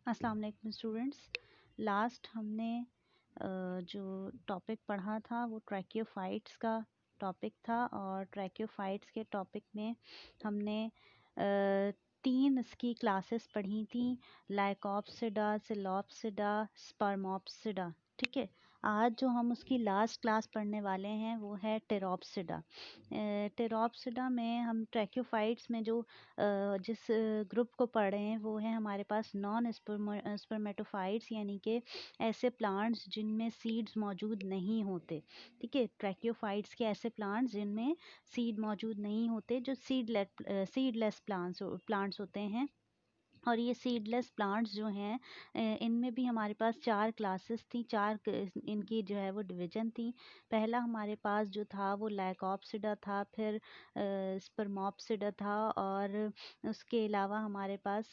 अस्सलाम वालेकुम students. Last हमने जो टॉपिक पढ़ा था वो ट्रैकियोफाइट्स का टॉपिक था, और ट्रैकियोफाइट्स के टॉपिक में हमने तीन इसकी क्लासेस पढ़ी थी: लाइकोप्सिडा, सिलोप्सिडा, स्पर्मोप्सिडा। ठीक है, आज जो हम उसकी लास्ट क्लास पढ़ने वाले हैं वो है टेरोप्सिडा। टेरोप्सिडा में हम ट्रैकियोफाइट्स में जो जिस ग्रुप को पढ़ रहे हैं वो है हमारे पास नॉन स्पर्मेटोफाइट्स, यानी कि ऐसे प्लांट्स जिनमें सीड्स मौजूद नहीं होते। ठीक है, ट्रैकियोफाइट्स के ऐसे प्लांट्स जिनमें सीड मौजूद नहीं होते, जो सीडलेस प्लांट्स होते हैं। और ये सीडलेस प्लांट्स जो हैं, इनमें भी हमारे पास चार क्लासेस थी, इनकी जो है वो डिवीजन थी। पहला हमारे पास जो था वो लाइकोप्सिडा था, फिर स्पर्मोप्सिडा था, और उसके अलावा हमारे पास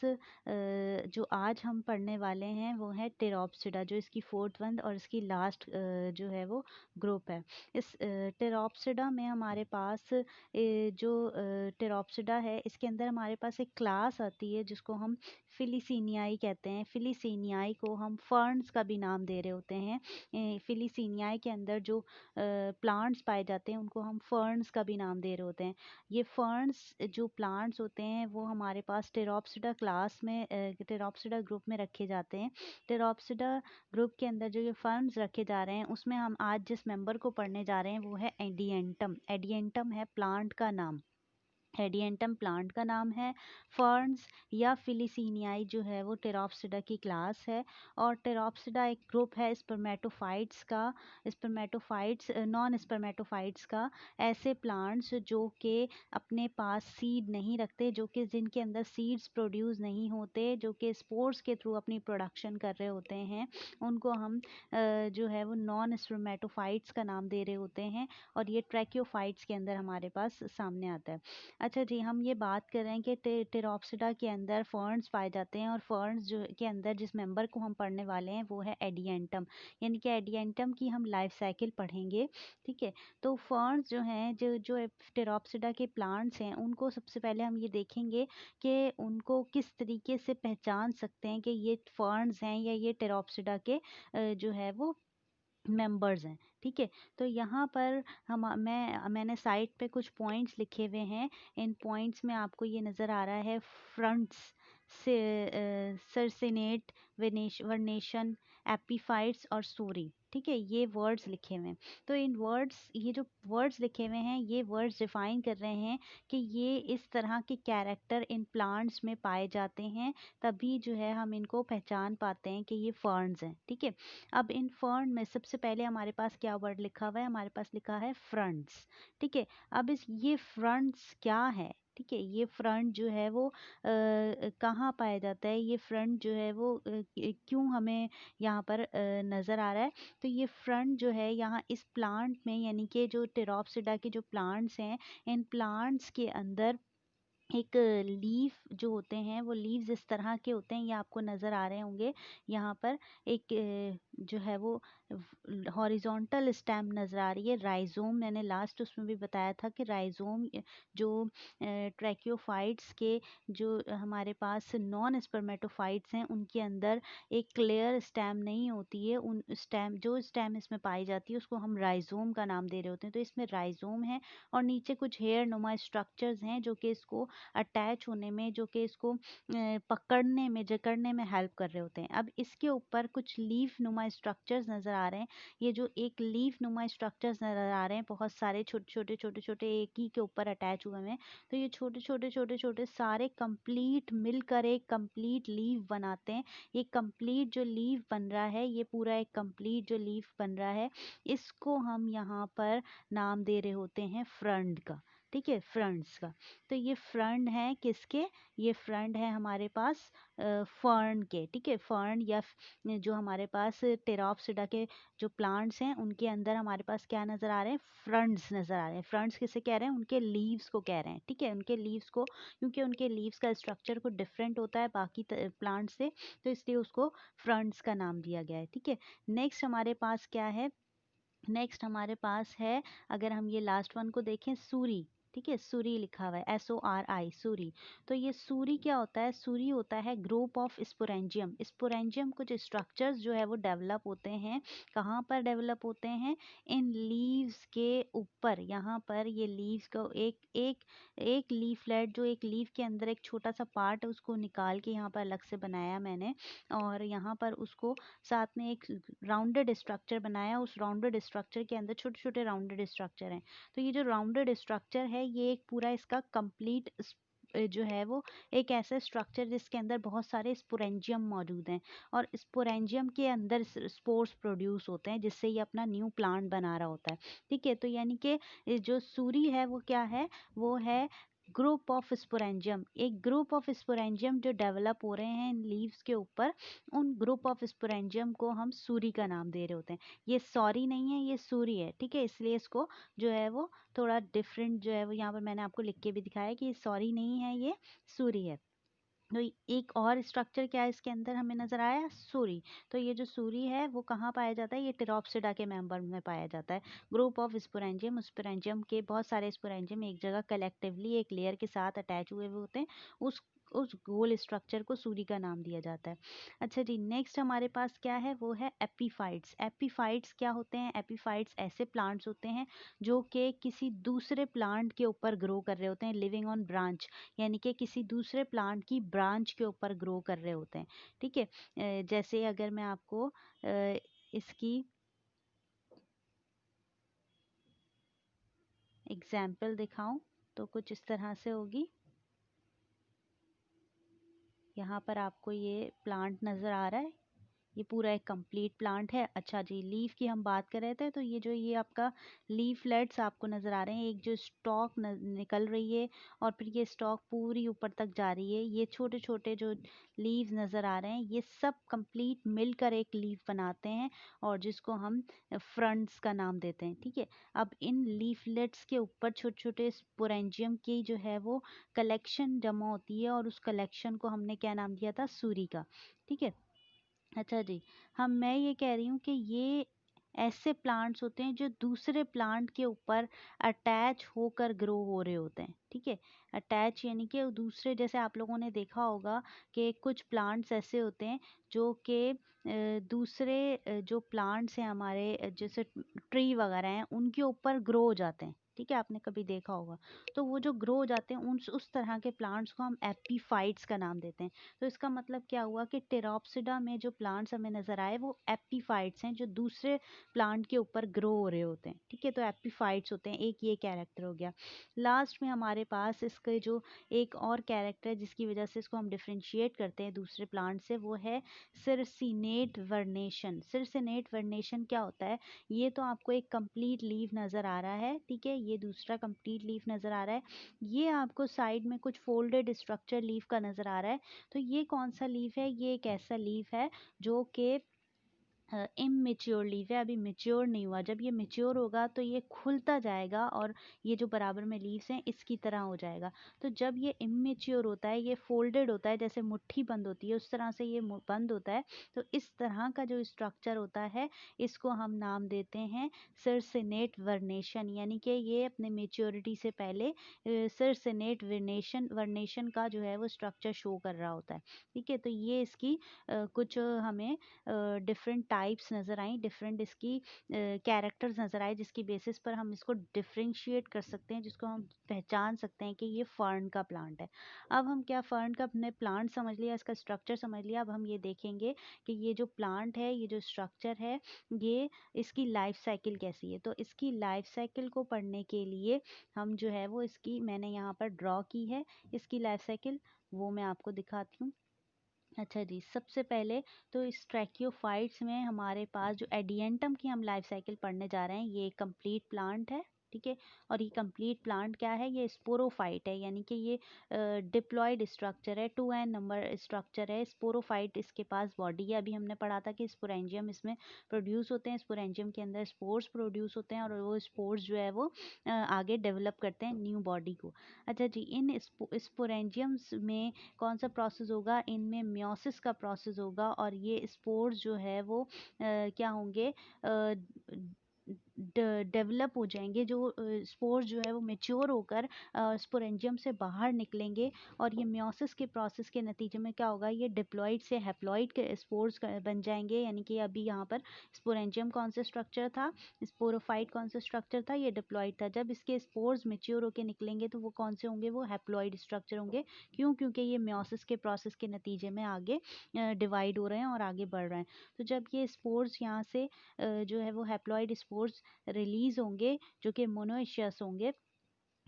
जो आज हम पढ़ने वाले हैं वो है टेरोप्सिडा, जो इसकी फोर्थ वन और इसकी लास्ट जो है वो ग्रुप है। इस टेरोप्सिडा में हमारे पास जो टेरोप्सिडा है, इसके अंदर हमारे पास एक क्लास आती है जिसको हम फिलीसीनियाई कहते हैं। फिलीसीनियाई को हम फर्न्स का भी नाम दे रहे होते हैं। फिलीसीनियाई के अंदर जो प्लांट्स पाए जाते हैं उनको हम फर्न्स का भी नाम दे रहे होते हैं। ये फर्न्स जो प्लांट्स होते हैं वो हमारे पास टेरोप्सिडा क्लास में, टेरोप्सिडा ग्रुप में रखे जाते हैं। टेरोप्सिडा ग्रुप के अंदर जो ये फर्न्स रखे जा रहे हैं उसमें हम आज जिस मेंबर को पढ़ने जा रहे हैं वो है एडिएंटम। एडिएंटम है प्लांट का नाम, एडिएंटम प्लांट का नाम है। फर्न्स या फिलीसीनियाई जो है वो टेरोप्सिडा की क्लास है, और टेरोप्सिडा एक ग्रुप है स्पर्मेटोफाइट्स का, स्पर्मेटोफाइट्स नॉन स्पर्मेटोफाइट्स का। ऐसे प्लांट्स जो कि अपने पास सीड नहीं रखते, जो कि जिनके अंदर सीड्स प्रोड्यूस नहीं होते, जो कि स्पोर्स के थ्रू अपनी प्रोडक्शन कर रहे होते हैं, उनको हम जो है वो नॉन स्पर्मेटोफाइट्स का नाम दे रहे होते हैं। और ये ट्रैकियोफाइट्स के अंदर हमारे पास सामने आता है। अच्छा जी, हम ये बात कर रहे हैं कि टेरोप्सिडा के अंदर फर्न्स पाए जाते हैं, और फर्न्स जो के अंदर जिस मेंबर को हम पढ़ने वाले हैं वो है एडिएंटम, यानी कि एडिएंटम की हम लाइफ साइकिल पढ़ेंगे। ठीक है, तो फर्न्स जो हैं, जो जो टेरोप्सिडा के प्लांट्स हैं, उनको सबसे पहले हम ये देखेंगे कि उनको किस तरीके से पहचान सकते हैं कि ये फर्न्स हैं या ये टेरोप्सिडा के जो है वो मेंबर्स हैं। ठीक है, तो यहाँ पर मैंने साइट पे कुछ पॉइंट्स लिखे हुए हैं। इन पॉइंट्स में आपको ये नज़र आ रहा है: फ्रंट्स से सरसिनेट, वर्नेशन, एपीफाइट्स और सूरी। ठीक है, ये वर्ड्स लिखे हुए हैं। तो इन वर्ड्स, ये जो वर्ड्स लिखे हुए हैं, ये वर्ड्स डिफाइन कर रहे हैं कि ये इस तरह के कैरेक्टर इन प्लांट्स में पाए जाते हैं, तभी जो है हम इनको पहचान पाते हैं कि ये फर्न्स हैं। ठीक है, अब इन फर्न में सबसे पहले हमारे पास क्या वर्ड लिखा हुआ है? हमारे पास लिखा है फ्रंट्स। ठीक है, अब ये फ्रंट्स क्या है? ठीक है, ये फ्रंट जो है वो कहाँ पाया जाता है? ये फ्रंट जो है वो क्यों हमें यहाँ पर नज़र आ रहा है? तो ये फ्रंट जो है यहाँ इस प्लांट में, यानी कि जो टेरोप्सिडा के जो प्लांट्स हैं, इन प्लांट्स के अंदर एक लीफ जो होते हैं, वो लीव्स इस तरह के होते हैं, ये आपको नज़र आ रहे होंगे यहाँ पर। एक जो है वो हॉरिजॉन्टल स्टेम नज़र आ रही है, राइजोम। मैंने लास्ट उसमें भी बताया था कि राइजोम जो ट्रैकियोफाइट्स के जो हमारे पास नॉन स्पर्मेटोफाइट्स हैं उनके अंदर एक क्लियर स्टेम नहीं होती है। उन स्टेम, जो स्टेम इसमें पाई जाती है उसको हम राइजोम का नाम दे रहे होते हैं। तो इसमें राइजोम है, और नीचे कुछ हेयर नुमा स्ट्रक्चर्स हैं जो कि इसको अटैच होने में, जो कि इसको पकड़ने में, जकड़ने में हेल्प कर रहे होते हैं। अब इसके ऊपर कुछ लीफ नुमा स्ट्रक्चर्स नज़र आ रहे हैं। ये जो एक लीफ नुमा स्ट्रक्चर्स नज़र आ रहे हैं, बहुत सारे छोटे छोटे छोटे छोटे एक ही के ऊपर अटैच हुए हैं। तो ये छोटे छोटे छोटे छोटे सारे कंप्लीट मिलकर एक कंप्लीट लीफ बनाते हैं। ये कंप्लीट जो लीफ बन रहा है, ये पूरा एक कंप्लीट जो लीफ बन रहा है, इसको हम यहाँ पर नाम दे रहे होते हैं फ्रंट का। ठीक है, फ्रंट्स का। तो ये फ्रंट है किसके? ये फ्रंट है हमारे पास फर्न के। ठीक है, फर्न या जो हमारे पास टेरोप्सिडा के जो प्लांट्स हैं उनके अंदर हमारे पास क्या नज़र आ रहे हैं? फ्रंट्स नज़र आ रहे हैं। फ्रंट्स किसे कह रहे हैं? उनके लीव्स को कह रहे हैं। ठीक है, उनके लीव्स को, क्योंकि उनके लीव्स का स्ट्रक्चर कुछ डिफरेंट होता है बाकी प्लांट से, तो इसलिए उसको फ्रंट्स का नाम दिया गया है। ठीक है, नेक्स्ट हमारे पास क्या है? नेक्स्ट हमारे पास है, अगर हम ये लास्ट वन को देखें, सूरी। ठीक है, सूरी लिखा हुआ है, SORI, सूरी। तो ये सूरी क्या होता है? सूरी होता है ग्रुप ऑफ स्पोरेंजियम। स्पोरेंजियम कुछ स्ट्रक्चर्स जो है वो डेवलप होते हैं। कहाँ पर डेवलप होते हैं? इन लीव्स के ऊपर। यहाँ पर ये लीव्स को एक एक एक लीफलेट, जो एक लीफ के अंदर एक छोटा सा पार्ट है, उसको निकाल के यहाँ पर अलग से बनाया मैंने, और यहाँ पर उसको साथ में एक राउंडेड स्ट्रक्चर बनाया। उस राउंडेड स्ट्रक्चर के अंदर छोटे छोटे राउंडेड स्ट्रक्चर हैं। तो ये जो राउंडेड स्ट्रक्चर है, ये एक पूरा इसका कंप्लीट जो है वो एक ऐसा स्ट्रक्चर जिसके अंदर बहुत सारे स्पोरेंजियम मौजूद हैं, और स्पोरेंजियम के अंदर स्पोर्स प्रोड्यूस होते हैं, जिससे ये अपना न्यू प्लांट बना रहा होता है। ठीक है, तो यानी कि जो सूरी है वो क्या है? वो है ग्रुप ऑफ स्पोरेंजियम, एक ग्रुप ऑफ स्पोरेंजियम जो डेवलप हो रहे हैं इन लीव्स के ऊपर। उन ग्रुप ऑफ स्पोरेंजियम को हम सूरी का नाम दे रहे होते हैं। ये सॉरी नहीं है, ये सूरी है। ठीक है, इसलिए इसको जो है वो थोड़ा डिफरेंट जो है वो यहाँ पर मैंने आपको लिख के भी दिखाया कि ये सॉरी नहीं है, ये सूरी है। तो एक और स्ट्रक्चर क्या है इसके अंदर हमें नजर आया? सूरी। तो ये जो सूरी है वो कहाँ पाया जाता है? ये टेरोप्सिडा के मेंबर में पाया जाता है। ग्रुप ऑफ स्पोरेंजियम, स्पोरेंजियम के बहुत सारे स्पोरेंजियम एक जगह कलेक्टिवली एक लेयर के साथ अटैच हुए हुए होते हैं। उस गोल स्ट्रक्चर को सूरी का नाम दिया जाता है। अच्छा जी, नेक्स्ट हमारे पास क्या है? वो है एपीफाइट्स। एपीफाइट्स क्या होते हैं? एपीफाइट्स ऐसे प्लांट्स होते हैं जो कि किसी दूसरे प्लांट के ऊपर ग्रो कर रहे होते हैं, लिविंग ऑन ब्रांच, यानी कि किसी दूसरे प्लांट की ब्रांच के ऊपर ग्रो कर रहे होते हैं। ठीक है, जैसे अगर मैं आपको इसकी एग्जाम्पल दिखाऊं तो कुछ इस तरह से होगी। यहाँ पर आपको ये प्लांट नज़र आ रहा है, ये पूरा एक कंप्लीट प्लांट है। अच्छा जी, लीफ की हम बात कर रहे थे, तो ये जो ये आपका लीफलेट्स आपको नज़र आ रहे हैं, एक जो स्टॉक निकल रही है और फिर ये स्टॉक पूरी ऊपर तक जा रही है। ये छोटे छोटे जो लीव्स नज़र आ रहे हैं, ये सब कंप्लीट मिलकर एक लीफ बनाते हैं, और जिसको हम फ्रंट्स का नाम देते हैं। ठीक है, अब इन लीफलेट्स के ऊपर छोटे छोटे स्पोरेंजियम की जो है वो कलेक्शन जमा होती है, और उस कलेक्शन को हमने क्या नाम दिया था? सूरी का। ठीक है, अच्छा जी, मैं ये कह रही हूँ कि ये ऐसे प्लांट्स होते हैं जो दूसरे प्लांट के ऊपर अटैच होकर ग्रो हो रहे होते हैं। ठीक है, अटैच यानी कि दूसरे, जैसे आप लोगों ने देखा होगा कि कुछ प्लांट्स ऐसे होते हैं जो कि दूसरे जो प्लांट्स हैं हमारे, जैसे ट्री वगैरह हैं, उनके ऊपर ग्रो हो जाते हैं। ठीक है, आपने कभी देखा होगा। तो वो जो ग्रो हो जाते हैं उस तरह के प्लांट्स को हम एपीफाइट्स का नाम देते हैं। तो इसका मतलब क्या हुआ कि टेरोप्सिडा में जो प्लांट्स हमें नजर आए वो एपीफाइट्स हैं, जो दूसरे प्लांट के ऊपर ग्रो हो रहे होते हैं। ठीक है, तो एपीफाइट्स होते हैं। एक ये कैरेक्टर हो गया। लास्ट में हमारे पास इसके जो एक और कैरेक्टर है जिसकी वजह से इसको हम डिफ्रेंशिएट करते हैं दूसरे प्लांट से, वो है सिरसिनेट वर्नेशन। सिरसिनेट वर्नेशन क्या होता है? ये तो आपको एक कंप्लीट लीफ नज़र आ रहा है। ठीक है, ये दूसरा कंप्लीट लीफ नज़र आ रहा है। ये आपको साइड में कुछ फोल्डेड स्ट्रक्चर लीफ का नज़र आ रहा है। तो ये कौन सा लीफ है? ये एक ऐसा लीफ है जो कि इमेच्योर लीफ है, अभी मेच्योर नहीं हुआ। जब ये मेच्योर होगा तो ये खुलता जाएगा, और ये जो बराबर में लीव्स हैं इसकी तरह हो जाएगा। तो जब ये इमेच्योर होता है, ये फोल्डेड होता है, जैसे मुट्ठी बंद होती है उस तरह से ये बंद होता है। तो इस तरह का जो स्ट्रक्चर होता है, इसको हम नाम देते हैं सर्सिनेट वर्नेशन, यानी कि ये अपने मेच्योरिटी से पहले सर्सिनेट वर्नेशन वर्नेशन का जो है वो स्ट्रक्चर शो कर रहा होता है। ठीक है, तो ये इसकी कुछ हमें डिफरेंट टाइप्स नज़र आई, डिफरेंट इसकी कैरेक्टर्स नज़र आए, जिसकी बेसिस पर हम इसको डिफ्रेंशिएट कर सकते हैं, जिसको हम पहचान सकते हैं कि ये फर्न का प्लांट है। अब हम क्या, फर्न का अपने प्लांट समझ लिया, इसका स्ट्रक्चर समझ लिया। अब हम ये देखेंगे कि ये जो प्लांट है, ये जो स्ट्रक्चर है, ये इसकी लाइफ साइकिल कैसी है। तो इसकी लाइफ साइकिल को पढ़ने के लिए हम जो है वो इसकी, मैंने यहाँ पर ड्रॉ की है इसकी लाइफ साइकिल, वो मैं आपको दिखाती हूँ। अच्छा जी, सबसे पहले तो इस ट्रैकियोफाइट्स में हमारे पास जो एडियंटम की हम लाइफ साइकिल पढ़ने जा रहे हैं, ये कंप्लीट प्लांट है। ठीक है, और ये कंप्लीट प्लांट क्या है? ये स्पोरोफाइट है, यानी कि ये डिप्लॉयड स्ट्रक्चर है, 2n नंबर स्ट्रक्चर है। स्पोरोफाइट इसके पास बॉडी है। अभी हमने पढ़ा था कि स्पोरेंजियम इसमें प्रोड्यूस होते हैं, स्पोरेंजियम के अंदर स्पोर्स प्रोड्यूस होते हैं, और वो स्पोर्स जो है वो आगे डेवलप करते हैं न्यू बॉडी को। अच्छा जी, इन स्पोरेंजियम्स में कौन सा प्रोसेस होगा? इनमें मियोसिस का प्रोसेस होगा, और ये स्पोर्स जो है वो क्या होंगे? डेवलप हो जाएंगे, जो स्पोर्स जो है वो मेच्योर होकर स्पोरेंजियम से बाहर निकलेंगे। और ये मियोसिस के प्रोसेस के नतीजे में क्या होगा, ये डिप्लॉइड से हैप्लॉइड के स्पोर्स बन जाएंगे। यानी कि अभी यहाँ पर स्पोरेंजियम कौन सा स्ट्रक्चर था, स्पोरोफाइट कौन सा स्ट्रक्चर था, ये डिप्लॉइड था। जब इसके स्पोर्स मेच्योर होकर निकलेंगे तो वो कौन से होंगे, वो हैप्लॉइड स्ट्रक्चर होंगे। क्यों? क्योंकि ये मियोसिस के प्रोसेस के नतीजे में आगे डिवाइड हो रहे हैं और आगे बढ़ रहे हैं। तो जब ये स्पोर्स यहाँ से जो है वो हैप्लॉइड स्पोर्स रिलीज होंगे, जो कि मोनोइशियस होंगे,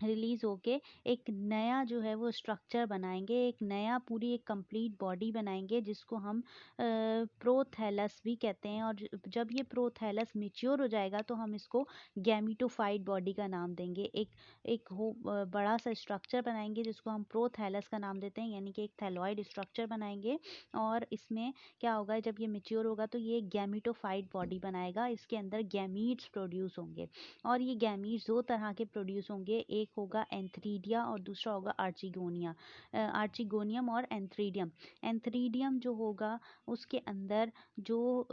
रिलीज होके एक नया जो है वो स्ट्रक्चर बनाएंगे, एक नया पूरी एक कंप्लीट बॉडी बनाएंगे, जिसको हम प्रोथैलस भी कहते हैं। और जब ये प्रोथैलस मेच्योर हो जाएगा तो हम इसको गैमिटोफाइट बॉडी का नाम देंगे। एक एक बड़ा सा स्ट्रक्चर बनाएंगे जिसको हम प्रोथैलस का नाम देते हैं, यानी कि एक थैलॉइड स्ट्रक्चर बनाएंगे। और इसमें क्या होगा, जब ये मेच्योर होगा तो ये गैमिटोफाइट बॉडी बनाएगा। इसके अंदर गैमीट्स प्रोड्यूस होंगे, और ये गैमीट्स दो तरह के प्रोड्यूस होंगे, एक होगा एंथ्रीडिया और दूसरा होगा आर्चिगोनिया। आर्चिगोनियम और एंथ्रीडियम। एंथ्रीडियम जो होगा उसके अंदर जो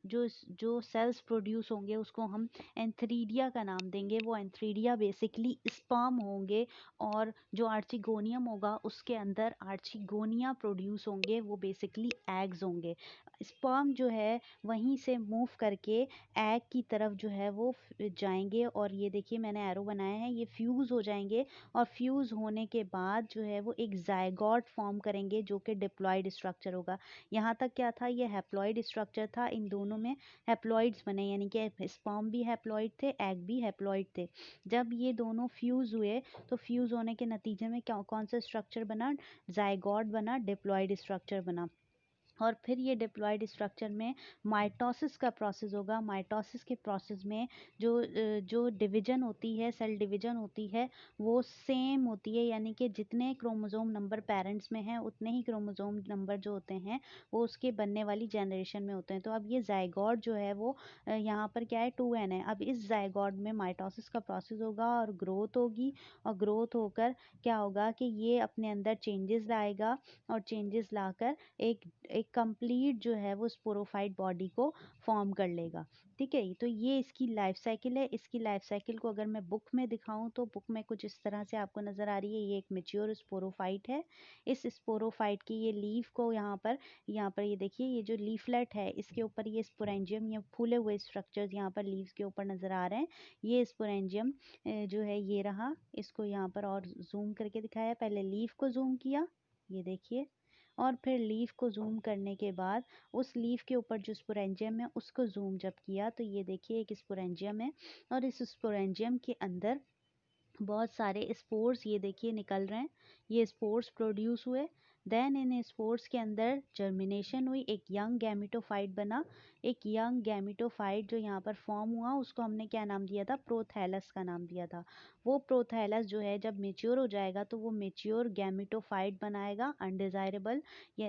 जो जो सेल्स प्रोड्यूस होंगे उसको हम एंथ्रीडिया का नाम देंगे। वो एंथ्रीडिया बेसिकली स्पर्म होंगे। और जो आर्चिगोनियम होगा उसके अंदर आर्चिगोनिया प्रोड्यूस होंगे, वो बेसिकली एग्स होंगे। स्पर्म जो है वहीं से मूव करके एग की तरफ जो है वो जाएंगे। और ये देखिए मैंने एरो बनाया है, ये फ्यूज़ हो जाएंगे। और फ्यूज़ होने के बाद जो है वो एक जायगोट फॉर्म करेंगे, जो कि डिप्लॉइड स्ट्रक्चर होगा। यहाँ तक क्या था, ये हैप्लॉइड स्ट्रक्चर था। इन दोनों में हैप्लॉइड्स बने, यानी कि स्पर्म भी हैप्लॉइड थे, एग भी हैप्लॉइड थे। जब ये दोनों फ्यूज़ हुए तो फ्यूज़ होने के नतीजे में क्या कौन सा स्ट्रक्चर बना, जायगोट बना, डिप्लॉइड स्ट्रक्चर बना। और फिर ये डिप्लॉइड स्ट्रक्चर में माइटोसिस का प्रोसेस होगा। माइटोसिस के प्रोसेस में जो डिवीजन होती है, सेल डिवीजन होती है, वो सेम होती है। यानी कि जितने क्रोमोसोम नंबर पेरेंट्स में हैं उतने ही क्रोमोसोम नंबर जो होते हैं वो उसके बनने वाली जनरेशन में होते हैं। तो अब ये जायगोट जो है वो यहाँ पर क्या है, 2n है। अब इस जायगोट में माइटोसिस का प्रोसेस होगा और ग्रोथ होगी। और ग्रोथ होकर क्या होगा कि ये अपने अंदर चेंजेस लाएगा, और चेंजेस लाकर एक एक कंप्लीट जो है वो स्पोरोफाइट बॉडी को फॉर्म कर लेगा। ठीक है, तो ये इसकी लाइफ साइकिल है। इसकी लाइफ साइकिल को अगर मैं बुक में दिखाऊं तो बुक में कुछ इस तरह से आपको नज़र आ रही है। ये एक मेच्योर स्पोरोफाइट है। इस स्पोरोफाइट की ये लीफ को यहाँ पर ये देखिए, ये जो लीफलेट है इसके ऊपर ये स्पोरेंजियम या फूले हुए स्ट्रक्चर्स यहाँ पर लीव्स के ऊपर नज़र आ रहे हैं। ये स्पोरेंजियम जो है ये रहा। इसको यहाँ पर और जूम करके दिखाया, पहले लीफ को जूम किया, ये देखिए। और फिर लीफ को जूम करने के बाद उस लीफ के ऊपर जो स्पोरेंजियम है उसको जूम जब किया तो ये देखिए एक स्पोरेंजियम है। और इस स्पोरेंजियम के अंदर बहुत सारे स्पोर्स ये देखिए निकल रहे हैं। ये स्पोर्स प्रोड्यूस हुए। देन इन स्पोर्स के अंदर जर्मिनेशन हुई, एक यंग गैमिटोफाइट बना। एक यंग गैमिटोफाइट जो यहाँ पर फॉर्म हुआ उसको हमने क्या नाम दिया था, प्रोथैलस का नाम दिया था। वो प्रोथैलस जो है जब मेच्योर हो जाएगा तो वो मेच्योर गैमिटोफाइट बनाएगा, अनडिजायरेबल या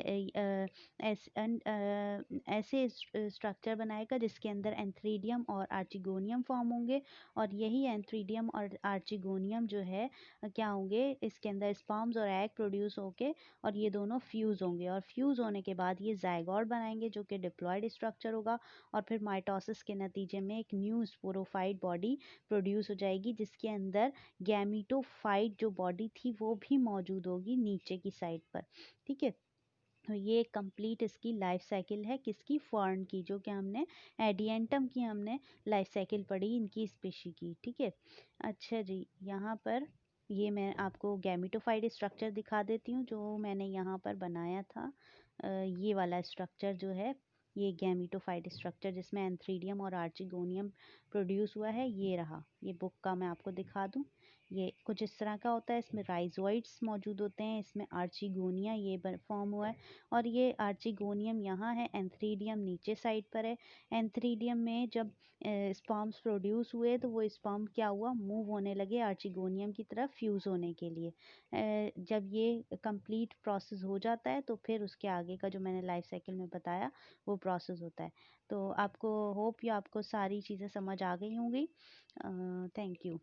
ऐसे स्ट्रक्चर बनाएगा जिसके अंदर एंथ्रीडियम और आर्चिगोनियम फॉर्म होंगे। और यही एंथ्रीडियम और आर्चिगोनियम जो है क्या होंगे, इसके अंदर स्पर्म्स और एग प्रोड्यूस होके और ये दोनों फ्यूज़ होंगे। और फ्यूज़ होने के बाद ये जायगोट बनाएंगे जो कि डिप्लॉयड स्ट्रक्चर होगा। और फिर माइटोसिस के नतीजे में एक न्यू स्पोरोफाइट बॉडी प्रोड्यूस हो जाएगी, जिसके अंदर गैमिटोफाइट जो बॉडी थी वो भी मौजूद होगी नीचे की साइड पर। ठीक है, तो ये कंप्लीट इसकी लाइफ साइकिल है किसकी, फर्न की, जो कि हमने एडियंटम की हमने लाइफ साइकिल पढ़ी इनकी स्पीशी की। ठीक है, अच्छा जी, यहाँ पर ये मैं आपको गैमिटोफाइड स्ट्रक्चर दिखा देती हूँ जो मैंने यहाँ पर बनाया था। ये वाला स्ट्रक्चर जो है ये गैमिटोफाइड स्ट्रक्चर जिसमें एंथ्रीडियम और आर्चिगोनियम प्रोड्यूस हुआ है, ये रहा। ये बुक का मैं आपको दिखा दूँ, ये कुछ इस तरह का होता है। इसमें राइजोइड्स मौजूद होते हैं, इसमें आर्चिगोनिया ये फॉर्म हुआ है। और ये आर्चिगोनियम यहाँ है, एंथ्रीडियम नीचे साइड पर है। एंथ्रीडियम में जब स्पर्म्स प्रोड्यूस हुए तो वो स्पर्म क्या हुआ, मूव होने लगे आर्चिगोनियम की तरफ फ्यूज़ होने के लिए। जब ये कंप्लीट प्रोसेस हो जाता है तो फिर उसके आगे का जो मैंने लाइफ साइकिल में बताया वो प्रोसेस होता है। तो आपको होप या आपको सारी चीज़ें समझ आ गई होंगी। Thank you.